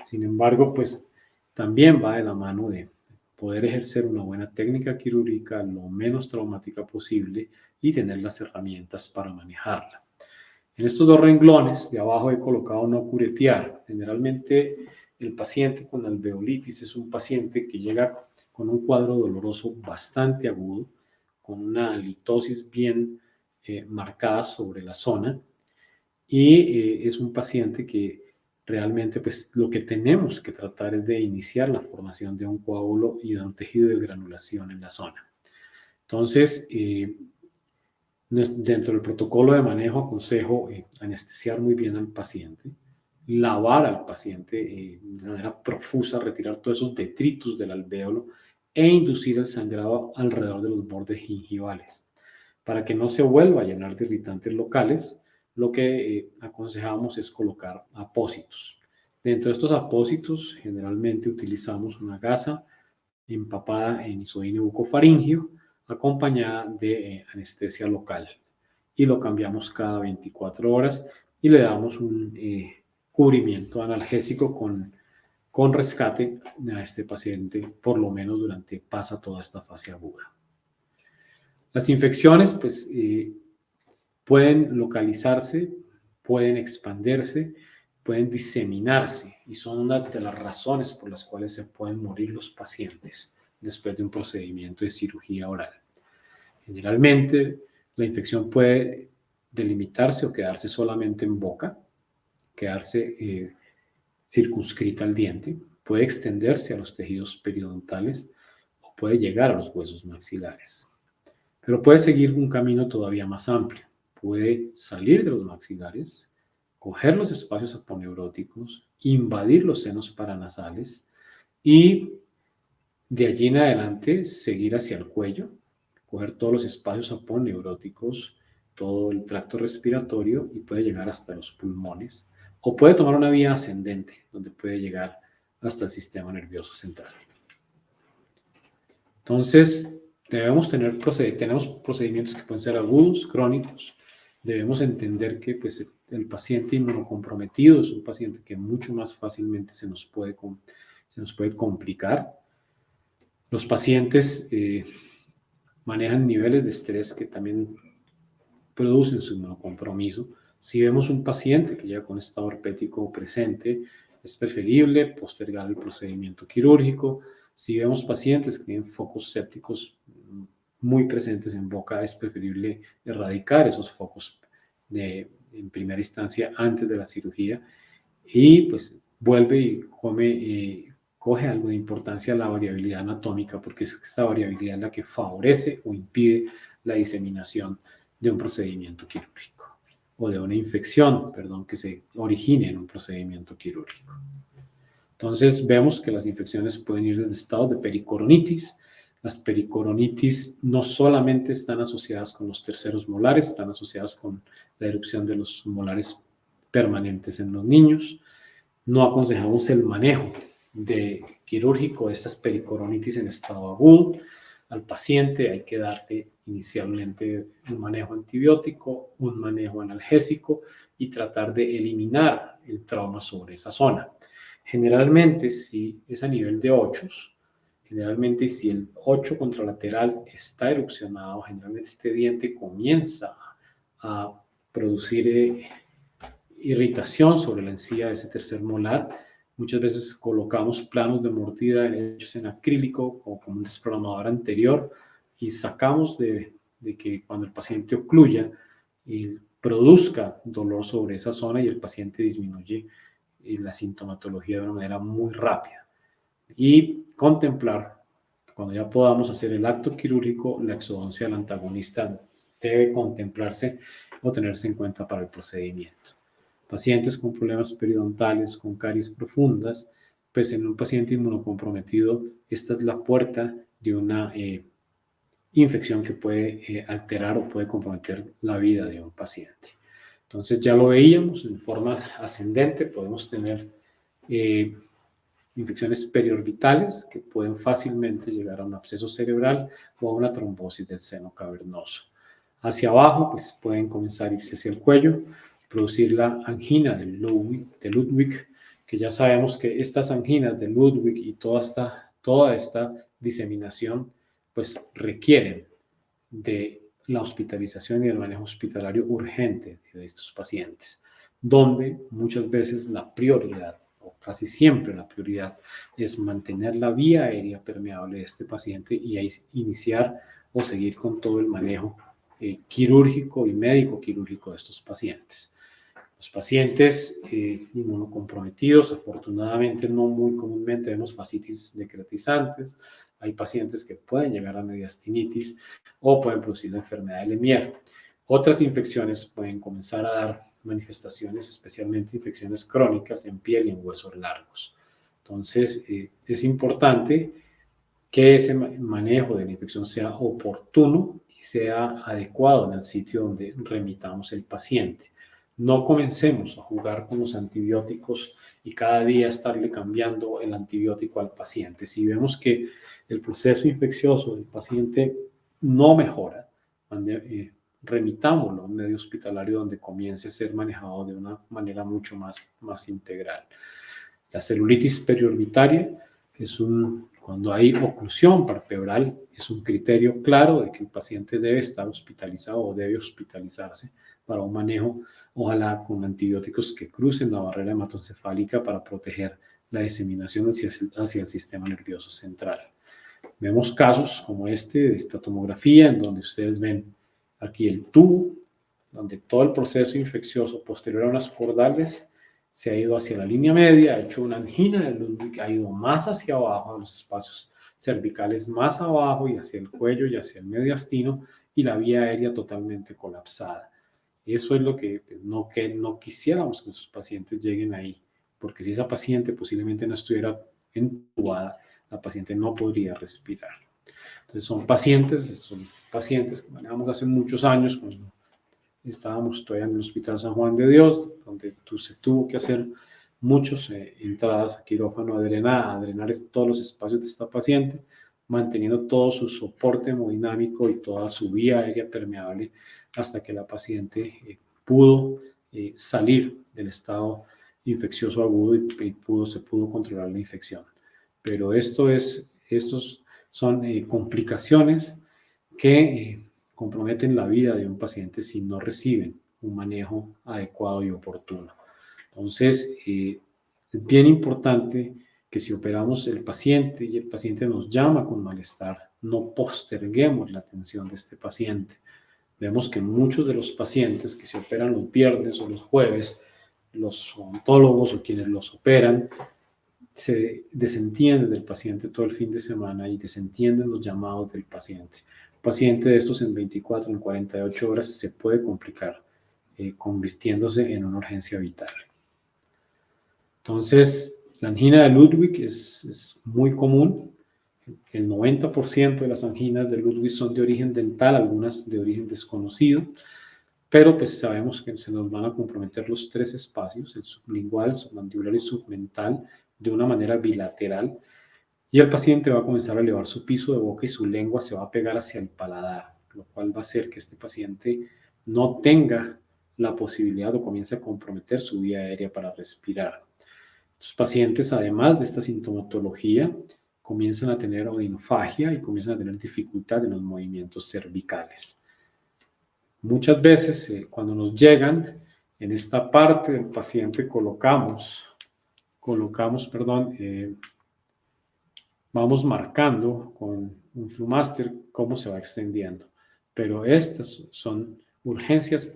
Speaker 1: Sin embargo, pues también va de la mano de poder ejercer una buena técnica quirúrgica lo menos traumática posible y tener las herramientas para manejarla. En estos dos renglones de abajo he colocado no curetear. Generalmente el paciente con alveolitis es un paciente que llega con un cuadro doloroso bastante agudo, con una litosis bien marcada sobre la zona y es un paciente que realmente pues lo que tenemos que tratar es de iniciar la formación de un coágulo y de un tejido de granulación en la zona. Entonces, dentro del protocolo de manejo aconsejo anestesiar muy bien al paciente, lavar al paciente de manera profusa, retirar todos esos detritus del alvéolo e inducir el sangrado alrededor de los bordes gingivales. Para que no se vuelva a llenar de irritantes locales, lo que aconsejamos es colocar apósitos. Dentro de estos apósitos generalmente utilizamos una gasa empapada en isoíneo bucofaríngeo acompañada de anestesia local y lo cambiamos cada 24 horas y le damos un cubrimiento analgésico con rescate a este paciente por lo menos pasa toda esta fase aguda. Las infecciones pues pueden localizarse, pueden expandirse, pueden diseminarse y son una de las razones por las cuales se pueden morir los pacientes después de un procedimiento de cirugía oral. Generalmente la infección puede delimitarse o quedarse solamente en boca, quedarse circunscrita al diente, puede extenderse a los tejidos periodontales o puede llegar a los huesos maxilares. Pero puede seguir un camino todavía más amplio. Puede salir de los maxilares, coger los espacios aponeuróticos, invadir los senos paranasales y de allí en adelante seguir hacia el cuello, coger todos los espacios aponeuróticos, todo el tracto respiratorio y puede llegar hasta los pulmones o puede tomar una vía ascendente donde puede llegar hasta el sistema nervioso central. Entonces, tenemos procedimientos que pueden ser agudos, crónicos. Debemos entender que pues, el paciente inmunocomprometido es un paciente que mucho más fácilmente se nos puede complicar. Los pacientes manejan niveles de estrés que también producen su inmunocompromiso. Si vemos un paciente que llega con estado herpético presente, es preferible postergar el procedimiento quirúrgico. Si vemos pacientes que tienen focos sépticos muy presentes en boca, es preferible erradicar esos focos en primera instancia antes de la cirugía. Y pues vuelve y coge algo de importancia la variabilidad anatómica, porque es esta variabilidad la que favorece o impide la diseminación de un procedimiento quirúrgico o de una infección, perdón, que se origine en un procedimiento quirúrgico. Entonces vemos que las infecciones pueden ir desde estados de pericoronitis. Las pericoronitis no solamente están asociadas con los terceros molares, están asociadas con la erupción de los molares permanentes en los niños. No aconsejamos el manejo quirúrgico de estas pericoronitis en estado agudo. Al paciente hay que darle inicialmente un manejo antibiótico, un manejo analgésico y tratar de eliminar el trauma sobre esa zona. Generalmente, si es a nivel de 8, generalmente si el 8 contralateral está erupcionado, generalmente este diente comienza a producir irritación sobre la encía de ese tercer molar. Muchas veces colocamos planos de mordida hechos en acrílico o con un desprogramador anterior y sacamos de que cuando el paciente ocluya y produzca dolor sobre esa zona y el paciente disminuye la sintomatología de una manera muy rápida. Y contemplar, cuando ya podamos hacer el acto quirúrgico, la exodoncia del antagonista debe contemplarse o tenerse en cuenta para el procedimiento. Pacientes con problemas periodontales, con caries profundas, pues en un paciente inmunocomprometido, esta es la puerta de una infección que puede alterar o puede comprometer la vida de un paciente. Entonces ya lo veíamos en forma ascendente, podemos tener infecciones periorbitales que pueden fácilmente llegar a un absceso cerebral o a una trombosis del seno cavernoso. Hacia abajo, pues pueden comenzar a irse hacia el cuello, producir la angina de Ludwig, que ya sabemos que estas anginas de Ludwig y toda esta diseminación, pues requieren de la hospitalización y el manejo hospitalario urgente de estos pacientes, donde muchas veces la prioridad, o casi siempre la prioridad, es mantener la vía aérea permeable de este paciente y ahí iniciar o seguir con todo el manejo quirúrgico y médico quirúrgico de estos pacientes. Los pacientes inmunocomprometidos, afortunadamente no muy comúnmente vemos fascitis decretizantes. Hay pacientes que pueden llegar a mediastinitis o pueden producir la enfermedad de Lemierre. Otras infecciones pueden comenzar a dar manifestaciones, especialmente infecciones crónicas en piel y en huesos largos. Entonces, es importante que ese manejo de la infección sea oportuno y sea adecuado en el sitio donde remitamos el paciente. No comencemos a jugar con los antibióticos y cada día estarle cambiando el antibiótico al paciente. Si vemos que el proceso infeccioso del paciente no mejora, remitámoslo a un medio hospitalario donde comience a ser manejado de una manera mucho más integral. La celulitis periorbitaria cuando hay oclusión palpebral, es un criterio claro de que el paciente debe estar hospitalizado o debe hospitalizarse para un manejo, ojalá con antibióticos que crucen la barrera hematoencefálica para proteger la diseminación hacia el sistema nervioso central. Vemos casos como de esta tomografía, en donde ustedes ven aquí el tubo, donde todo el proceso infeccioso posterior a unas cordales se ha ido hacia la línea media, ha hecho una angina de Ludwig, ha ido más hacia abajo, a los espacios cervicales más abajo y hacia el cuello y hacia el mediastino, y la vía aérea totalmente colapsada. Eso es lo que no quisiéramos que nuestros pacientes lleguen ahí, porque si esa paciente posiblemente no estuviera entubada, la paciente no podría respirar. Entonces son pacientes que manejamos hace muchos años, cuando estábamos todavía en el Hospital San Juan de Dios, donde se tuvo que hacer muchas entradas a quirófano a drenar todos los espacios de esta paciente, manteniendo todo su soporte hemodinámico y toda su vía aérea permeable hasta que la paciente pudo salir del estado infeccioso agudo y se pudo controlar la infección. Pero estos son complicaciones que comprometen la vida de un paciente si no reciben un manejo adecuado y oportuno. Entonces, es bien importante que si operamos el paciente y el paciente nos llama con malestar, no posterguemos la atención de este paciente. Vemos que muchos de los pacientes que se operan los viernes o los jueves, los odontólogos o quienes los operan, se desentienden del paciente todo el fin de semana y desentienden los llamados del paciente. Un paciente de estos en 24, en 48 horas se puede complicar, convirtiéndose en una urgencia vital. Entonces, la angina de Ludwig es muy común. El 90% de las anginas de Ludwig son de origen dental, algunas de origen desconocido, pero pues sabemos que se nos van a comprometer los tres espacios, el sublingual, submandibular y submental, de una manera bilateral, y el paciente va a comenzar a elevar su piso de boca y su lengua se va a pegar hacia el paladar, lo cual va a hacer que este paciente no tenga la posibilidad o comience a comprometer su vía aérea para respirar. Los pacientes, además de esta sintomatología, comienzan a tener odinofagia y comienzan a tener dificultad en los movimientos cervicales. Muchas veces, cuando nos llegan, en esta parte del paciente vamos marcando con un Flumastер cómo se va extendiendo. Pero estas son urgencias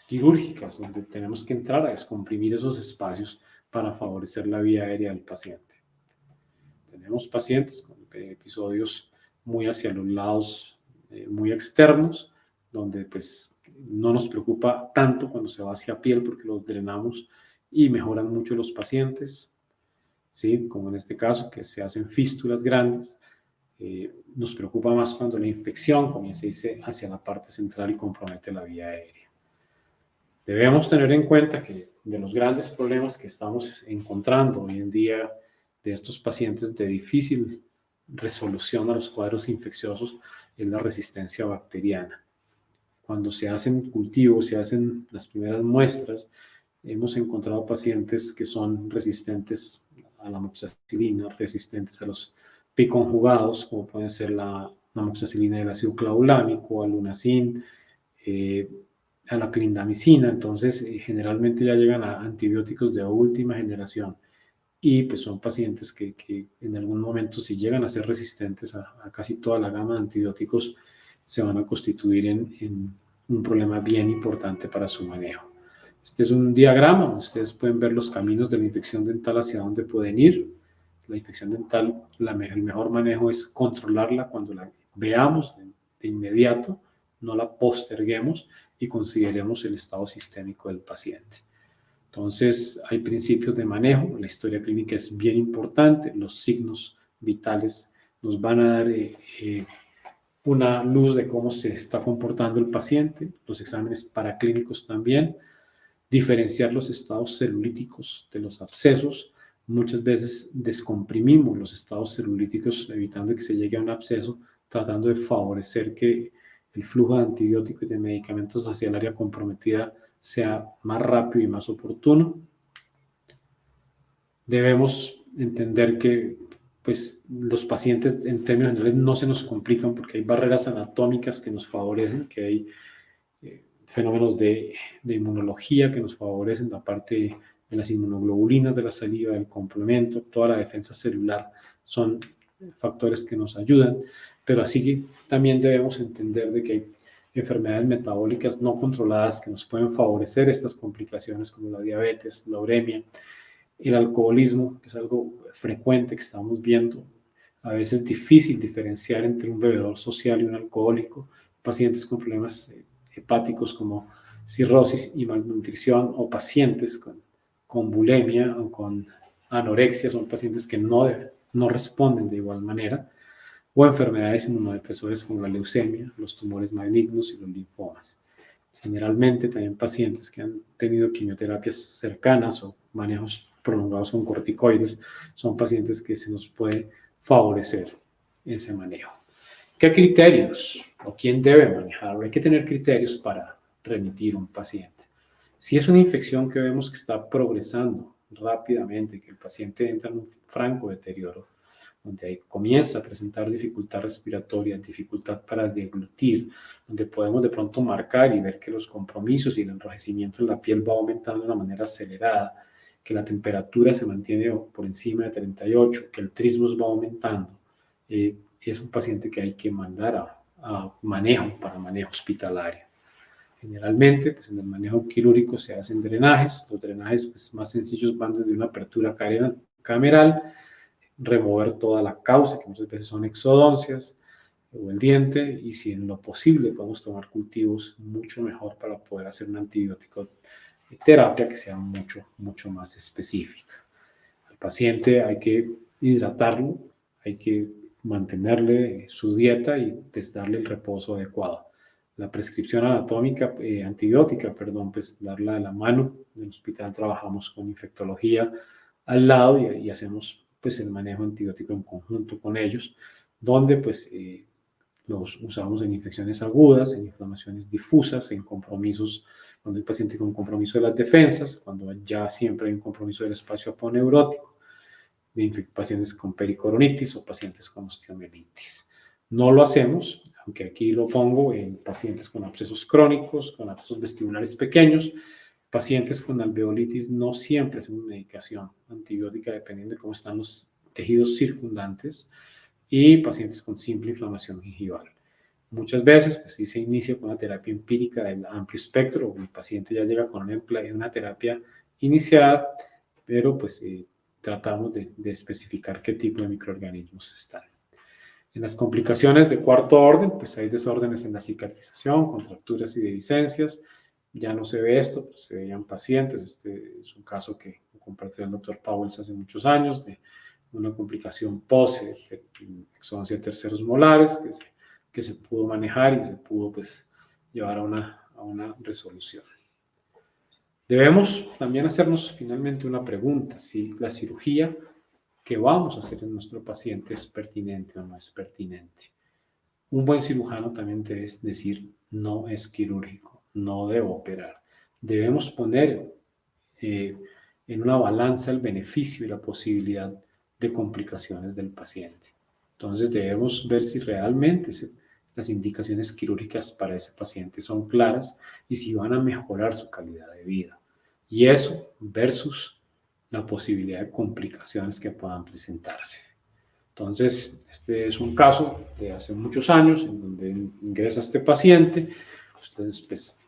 Speaker 1: quirúrgicas donde tenemos que entrar a descomprimir esos espacios para favorecer la vía aérea del paciente. Tenemos pacientes con episodios muy hacia los lados muy externos, donde pues no nos preocupa tanto cuando se va hacia piel porque los drenamos y mejoran mucho los pacientes, ¿sí? Como en este caso que se hacen fístulas grandes. Nos preocupa más cuando la infección comienza a irse hacia la parte central y compromete la vía aérea. Debemos tener en cuenta que de los grandes problemas que estamos encontrando hoy en día de estos pacientes de difícil resolución a los cuadros infecciosos es la resistencia bacteriana. Cuando se hacen cultivos, se hacen las primeras muestras, hemos encontrado pacientes que son resistentes a la amoxicilina, resistentes a los piconjugados, como pueden ser la amoxicilina del ácido clavulánico, al lunacin, a la clindamicina. Entonces, generalmente ya llegan a antibióticos de última generación y pues son pacientes que en algún momento, si llegan a ser resistentes a casi toda la gama de antibióticos, se van a constituir en un problema bien importante para su manejo. Este es un diagrama donde ustedes pueden ver los caminos de la infección dental hacia dónde pueden ir. La infección dental, el mejor manejo es controlarla cuando la veamos de inmediato, no la posterguemos y consideremos el estado sistémico del paciente. Entonces, hay principios de manejo, la historia clínica es bien importante, los signos vitales nos van a dar una luz de cómo se está comportando el paciente, los exámenes paraclínicos también, diferenciar los estados celulíticos de los abscesos. Muchas veces descomprimimos los estados celulíticos evitando que se llegue a un absceso, tratando de favorecer que el flujo de antibióticos y de medicamentos hacia el área comprometida sea más rápido y más oportuno. Debemos entender que pues, los pacientes en términos generales no se nos complican porque hay barreras anatómicas que nos favorecen, que hay fenómenos de inmunología que nos favorecen, la parte de las inmunoglobulinas de la saliva, del complemento, toda la defensa celular son factores que nos ayudan, pero así que también debemos entender de que hay enfermedades metabólicas no controladas que nos pueden favorecer estas complicaciones como la diabetes, la uremia, el alcoholismo, que es algo frecuente que estamos viendo, a veces difícil diferenciar entre un bebedor social y un alcohólico, pacientes con problemas hepáticos como cirrosis y malnutrición o pacientes con bulimia o con anorexia, son pacientes que no responden de igual manera, o enfermedades inmunodepresores como la leucemia, los tumores malignos y los linfomas. Generalmente también pacientes que han tenido quimioterapias cercanas o manejos prolongados con corticoides son pacientes que se nos puede favorecer ese manejo. ¿Qué criterios o quién debe manejarlo? Hay que tener criterios para remitir un paciente. Si es una infección que vemos que está progresando rápidamente, que el paciente entra en un franco deterioro, donde ahí comienza a presentar dificultad respiratoria, dificultad para deglutir, donde podemos de pronto marcar y ver que los compromisos y el enrojecimiento en la piel va aumentando de una manera acelerada, que la temperatura se mantiene por encima de 38, que el trismus va aumentando, es un paciente que hay que mandar a manejo, para manejo hospitalario. Generalmente, pues en el manejo quirúrgico se hacen drenajes. Los drenajes pues, más sencillos van desde una apertura cameral, remover toda la causa, que muchas veces son exodoncias, o el diente, y si en lo posible podemos tomar cultivos, mucho mejor para poder hacer una antibiótico terapia que sea mucho más específica. Al paciente hay que hidratarlo, hay que mantenerle su dieta y pues, darle el reposo adecuado. La prescripción anatómica, antibiótica, pues darla de la mano. En el hospital trabajamos con infectología al lado y hacemos pues el manejo antibiótico en conjunto con ellos, donde pues los usamos en infecciones agudas, en inflamaciones difusas, en compromisos, cuando hay paciente con compromiso de las defensas, cuando ya siempre hay un compromiso del espacio aponeurótico, de pacientes con pericoronitis o pacientes con osteomielitis. No lo hacemos, aunque aquí lo pongo, en pacientes con abscesos crónicos, con abscesos vestibulares pequeños, pacientes con alveolitis no siempre hacemos medicación antibiótica dependiendo de cómo están los tejidos circundantes, y pacientes con simple inflamación gingival. Muchas veces pues, sí se inicia con una terapia empírica del amplio espectro, o el paciente ya llega con una terapia iniciada, pero pues tratamos de especificar qué tipo de microorganismos están. En las complicaciones de cuarto orden, pues hay desórdenes en la cicatrización, contracturas y dehiscencias. Ya no se ve esto, pues se veían pacientes. Este es un caso que compartió el doctor Powells hace muchos años, de una complicación exodoncia de terceros molares, que se pudo manejar y se pudo pues, llevar a una resolución. Debemos también hacernos finalmente una pregunta: si la cirugía que vamos a hacer en nuestro paciente es pertinente o no es pertinente. Un buen cirujano también debe decir: no es quirúrgico, no debo operar. Debemos poner en una balanza el beneficio y la posibilidad de complicaciones del paciente. Entonces debemos ver si realmente las indicaciones quirúrgicas para ese paciente son claras y si van a mejorar su calidad de vida. Y eso versus la posibilidad de complicaciones que puedan presentarse. Entonces, este es un caso de hace muchos años en donde ingresa este paciente. Ustedes, pues,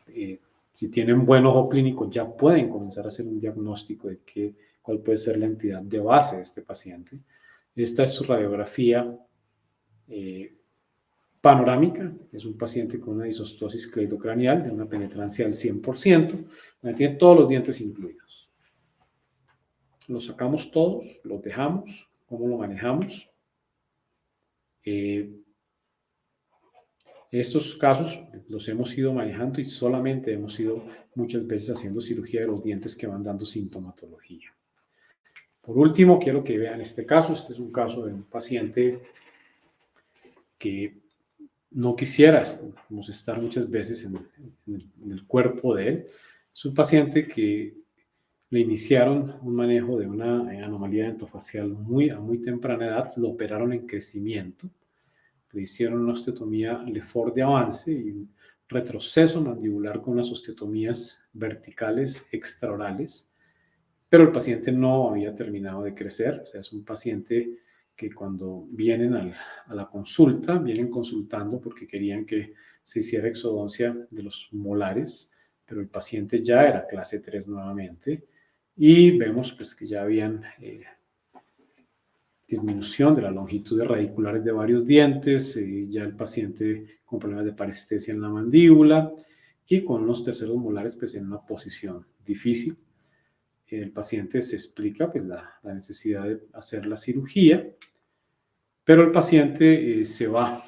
Speaker 1: si tienen buen ojo clínico, ya pueden comenzar a hacer un diagnóstico de cuál puede ser la entidad de base de este paciente. Esta es su radiografía panorámica. Es un paciente con una disostosis cleidocranial de una penetrancia del 100%, donde tiene todos los dientes incluidos. Los sacamos todos, los dejamos. ¿Cómo lo manejamos? Estos casos los hemos ido manejando y solamente hemos ido muchas veces haciendo cirugía de los dientes que van dando sintomatología. Por último, quiero que vean este caso. Este es un caso de un paciente que no quisiera estar muchas veces en el cuerpo de él. Es un paciente que le iniciaron un manejo de una anomalía dentofacial a muy temprana edad, lo operaron en crecimiento, le hicieron una osteotomía Lefort de avance y un retroceso mandibular con las osteotomías verticales extraorales, pero el paciente no había terminado de crecer. O sea, es un paciente que cuando vienen a la consulta, vienen consultando porque querían que se hiciera exodoncia de los molares, pero el paciente ya era clase 3 nuevamente, y vemos pues, que ya habían disminución de la longitud de radiculares de varios dientes, ya el paciente con problemas de parestesia en la mandíbula y con unos terceros molares pues, en una posición difícil. El paciente se explica pues, la necesidad de hacer la cirugía, pero el paciente se va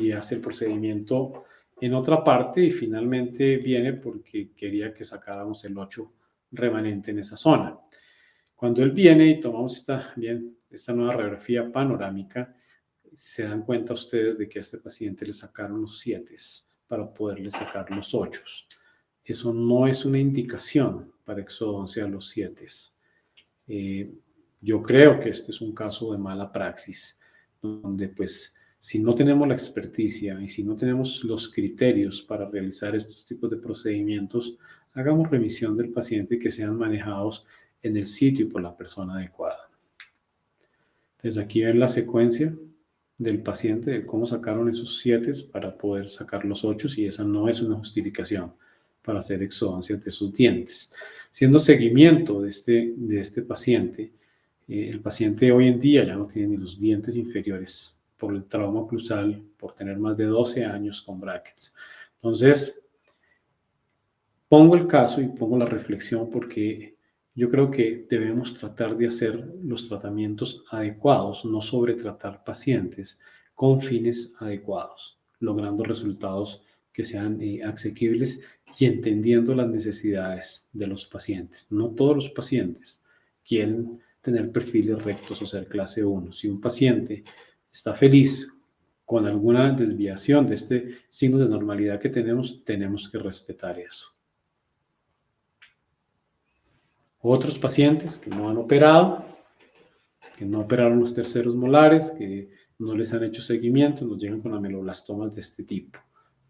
Speaker 1: y hace el procedimiento en otra parte y finalmente viene porque quería que sacáramos el 8 remanente en esa zona. Cuando él viene y tomamos esta nueva radiografía panorámica, se dan cuenta ustedes de que a este paciente le sacaron los 7 para poderle sacar los 8. Eso no es una indicación para exodoncia a los 7. Yo creo que este es un caso de mala praxis. donde pues si no tenemos la experticia y si no tenemos los criterios para realizar estos tipos de procedimientos, hagamos revisión del paciente y que sean manejados en el sitio y por la persona adecuada. Entonces aquí ven la secuencia del paciente, de cómo sacaron esos 7 para poder sacar los 8 y esa no es una justificación para hacer exodoncia de sus dientes. Siendo seguimiento de este paciente, el paciente hoy en día ya no tiene ni los dientes inferiores por el trauma oclusal, por tener más de 12 años con brackets. Entonces, pongo el caso y pongo la reflexión porque yo creo que debemos tratar de hacer los tratamientos adecuados, no sobretratar pacientes con fines adecuados, logrando resultados que sean asequibles y entendiendo las necesidades de los pacientes. No todos los pacientes quieren tener perfiles rectos o ser clase 1. Si un paciente está feliz con alguna desviación de este signo de normalidad que tenemos que respetar eso. Otros pacientes que no han operado, que no operaron los terceros molares, que no les han hecho seguimiento, nos llegan con ameloblastomas de este tipo.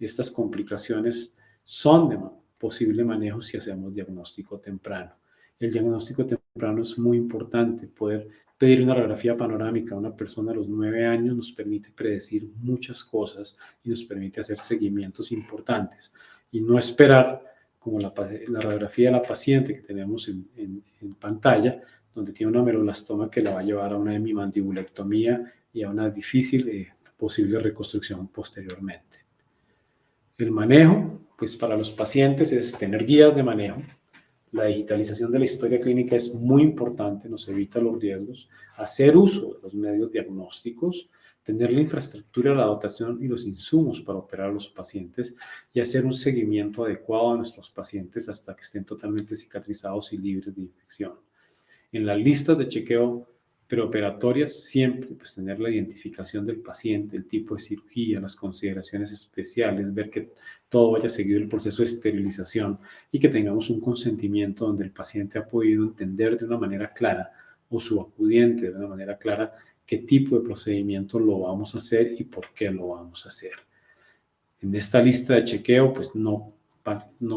Speaker 1: Estas complicaciones son de posible manejo si hacemos diagnóstico temprano. El diagnóstico temprano es muy importante. Poder pedir una radiografía panorámica a una persona a los 9 años nos permite predecir muchas cosas y nos permite hacer seguimientos importantes y no esperar como la radiografía de la paciente que tenemos en pantalla, donde tiene una ameloblastoma que la va a llevar a una hemimandibulectomía y a una difícil posible reconstrucción posteriormente. El manejo, pues para los pacientes es tener guías de manejo. La digitalización de la historia clínica es muy importante, nos evita los riesgos, hacer uso de los medios diagnósticos, tener la infraestructura, la dotación y los insumos para operar a los pacientes y hacer un seguimiento adecuado a nuestros pacientes hasta que estén totalmente cicatrizados y libres de infección. En las listas de chequeo preoperatorias, siempre pues, tener la identificación del paciente, el tipo de cirugía, las consideraciones especiales, ver que todo vaya seguido el proceso de esterilización y que tengamos un consentimiento donde el paciente ha podido entender de una manera clara o su acudiente de una manera clara qué tipo de procedimiento lo vamos a hacer y por qué lo vamos a hacer. En esta lista de chequeo, pues no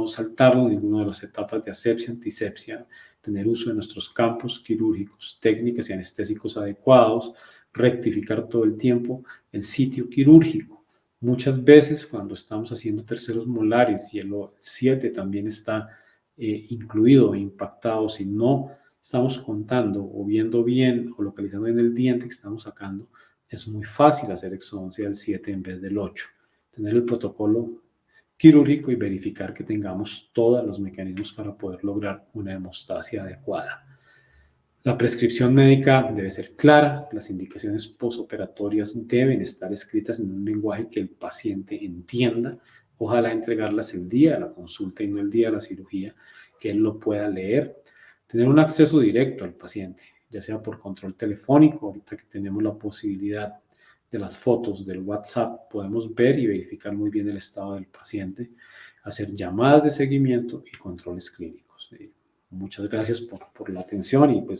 Speaker 1: saltarnos ninguna de las etapas de asepsia, antisepsia, tener uso de nuestros campos quirúrgicos, técnicas y anestésicos adecuados, rectificar todo el tiempo el sitio quirúrgico. Muchas veces cuando estamos haciendo terceros molares y el 7 también está incluido e impactado, si no estamos contando o viendo bien o localizando bien el diente que estamos sacando, es muy fácil hacer exodoncia del 7 en vez del 8. Tener el protocolo quirúrgico y verificar que tengamos todos los mecanismos para poder lograr una hemostasia adecuada. La prescripción médica debe ser clara, las indicaciones posoperatorias deben estar escritas en un lenguaje que el paciente entienda, ojalá entregarlas el día de la consulta y no el día de la cirugía, que él lo pueda leer, tener un acceso directo al paciente, ya sea por control telefónico, ahorita que tenemos la posibilidad de las fotos del WhatsApp, podemos ver y verificar muy bien el estado del paciente, hacer llamadas de seguimiento y controles clínicos. Muchas gracias por la atención y pues